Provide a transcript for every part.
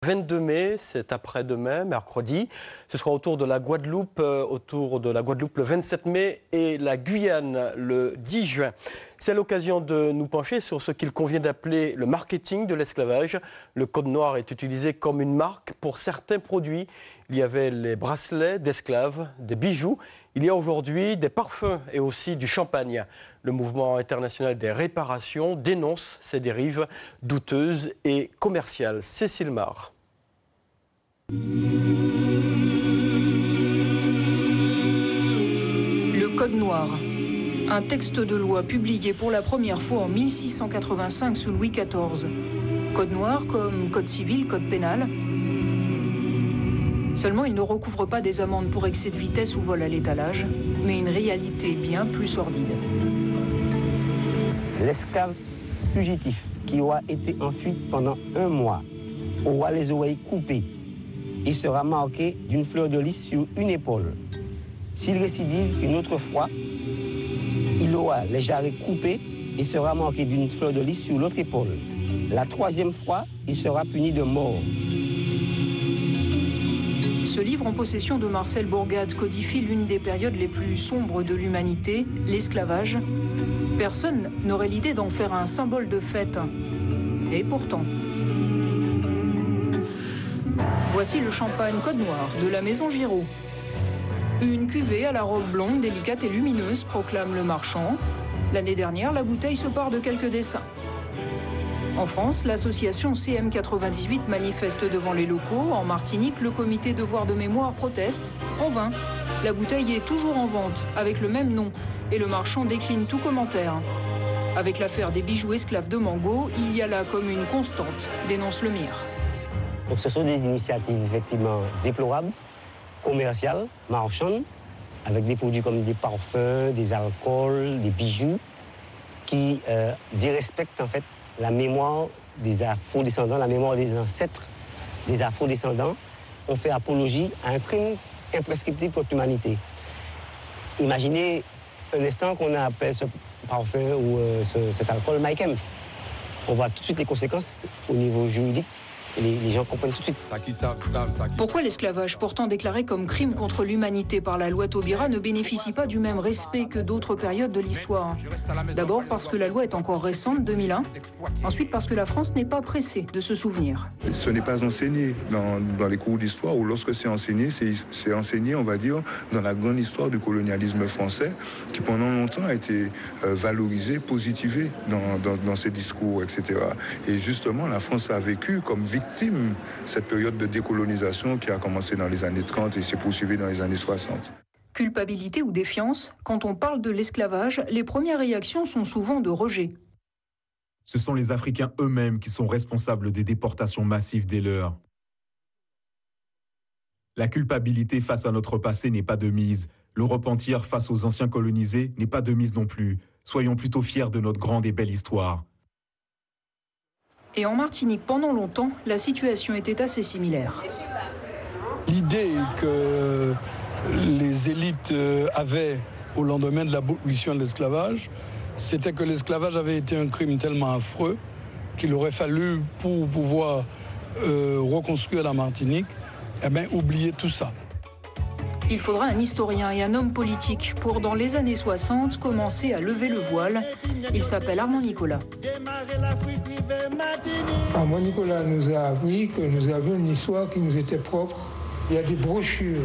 22 mai, c'est après-demain, mercredi. Ce sera autour de la Guadeloupe le 27 mai et la Guyane le 10 juin. C'est l'occasion de nous pencher sur ce qu'il convient d'appeler le marketing de l'esclavage. Le code noir est utilisé comme une marque pour certains produits. Il y avait les bracelets d'esclaves, des bijoux. Il y a aujourd'hui des parfums et aussi du champagne. Le mouvement international des réparations dénonce ces dérives douteuses et commerciales. Cécile Mar. Le Code noir, un texte de loi publié pour la première fois en 1685 sous Louis XIV. Code noir comme code civil, code pénal. Seulement, il ne recouvre pas des amendes pour excès de vitesse ou vol à l'étalage, mais une réalité bien plus sordide. L'esclave fugitif qui aura été en fuite pendant 1 mois aura les oreilles coupées. Il sera marqué d'une fleur de lys sur une épaule. S'il récidive une autre fois, il aura les jarrets coupés et sera marqué d'une fleur de lys sur l'autre épaule. La 3e fois, il sera puni de mort. Ce livre en possession de Marcel Bourgade codifie l'une des périodes les plus sombres de l'humanité, l'esclavage. Personne n'aurait l'idée d'en faire un symbole de fête. Et pourtant. Voici le champagne Code noir de la maison Giraud. Une cuvée à la robe blonde, délicate et lumineuse, proclame le marchand. L'année dernière, la bouteille se part de quelques dessins. En France, l'association CM98 manifeste devant les locaux. En Martinique, le comité Devoir de mémoire proteste. En vain, la bouteille est toujours en vente, avec le même nom, et le marchand décline tout commentaire. Avec l'affaire des bijoux esclaves de Mango, il y a là comme une constante, dénonce le MIR. Donc ce sont des initiatives effectivement déplorables, commerciales, marchandes, avec des produits comme des parfums, des alcools, des bijoux, qui dérespectent en fait la mémoire des afro-descendants, la mémoire des ancêtres des afro-descendants. On fait apologie à un crime imprescriptible contre l'humanité. Imaginez un instant qu'on appelle ce parfum ou cet alcool Mike M. On voit tout de suite les conséquences au niveau juridique. Les gens comprennent tout de suite. Pourquoi l'esclavage, pourtant déclaré comme crime contre l'humanité par la loi Taubira, ne bénéficie pas du même respect que d'autres périodes de l'histoire? D'abord parce que la loi est encore récente, 2001. Ensuite parce que la France n'est pas pressée de se souvenir. Ce n'est pas enseigné dans les cours d'histoire, ou lorsque c'est enseigné, on va dire, dans la grande histoire du colonialisme français, qui pendant longtemps a été valorisé, positivé dans ses discours, etc. Et justement, la France a vécu comme victime cette période de décolonisation qui a commencé dans les années 30 et s'est poursuivie dans les années 60. Culpabilité ou défiance, quand on parle de l'esclavage, les premières réactions sont souvent de rejet. Ce sont les Africains eux-mêmes qui sont responsables des déportations massives des leurs. La culpabilité face à notre passé n'est pas de mise. Le repentir face aux anciens colonisés n'est pas de mise non plus. Soyons plutôt fiers de notre grande et belle histoire. Et en Martinique, pendant longtemps, la situation était assez similaire. L'idée que les élites avaient au lendemain de l'abolition de l'esclavage, c'était que l'esclavage avait été un crime tellement affreux qu'il aurait fallu, pour pouvoir reconstruire la Martinique, oublier tout ça. Il faudra un historien et un homme politique pour, dans les années 60, commencer à lever le voile. Il s'appelle Armand Nicolas. Armand Nicolas nous a appris que nous avions une histoire qui nous était propre. Il y a des brochures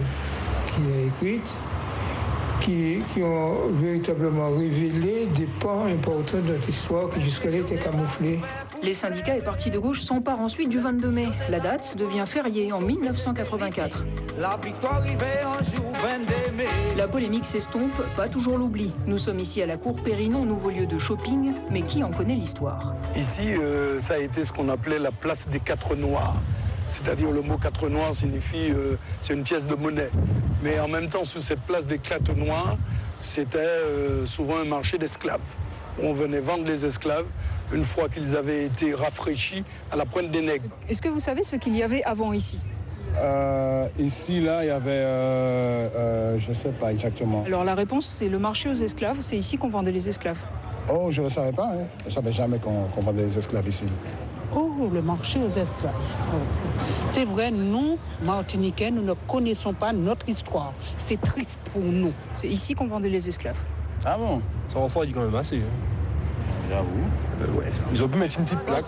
qu'il a écrites qui ont véritablement révélé des pans importants de notre histoire qui jusque-là étaient camouflés. Les syndicats et partis de gauche s'emparent ensuite du 22 mai. La date devient fériée en 1984. La polémique s'estompe, pas toujours l'oubli. Nous sommes ici à la Cour Périnon, nouveau lieu de shopping, mais qui en connaît l'histoire? Ici, ça a été ce qu'on appelait la place des 4 Noirs. C'est-à-dire le mot 4 Noirs signifie, c'est une pièce de monnaie. Mais en même temps, sous cette place des 4 Noirs, c'était souvent un marché d'esclaves. On venait vendre les esclaves une fois qu'ils avaient été rafraîchis à la pointe des nègres. Est-ce que vous savez ce qu'il y avait avant ici? Ici, là, il y avait, je ne sais pas exactement. Alors la réponse, c'est le marché aux esclaves. C'est ici qu'on vendait les esclaves. Oh, je ne le savais pas. Je ne savais jamais qu'on vendait des esclaves ici. Oh, le marché aux esclaves. C'est vrai, nous, Martiniquais, nous ne connaissons pas notre histoire. C'est triste pour nous. C'est ici qu'on vendait les esclaves. Ah bon? Ça refroidit quand même assez. J'avoue. Ouais. Ils ont pu mettre une petite plaque.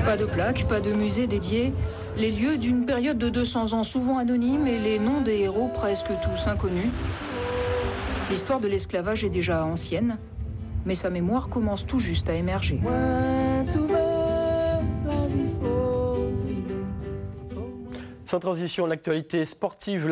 Pas de plaque, pas de musée dédié. Les lieux d'une période de 200 ans souvent anonymes et les noms des héros presque tous inconnus. L'histoire de l'esclavage est déjà ancienne, mais sa mémoire commence tout juste à émerger. Sans transition, l'actualité sportive.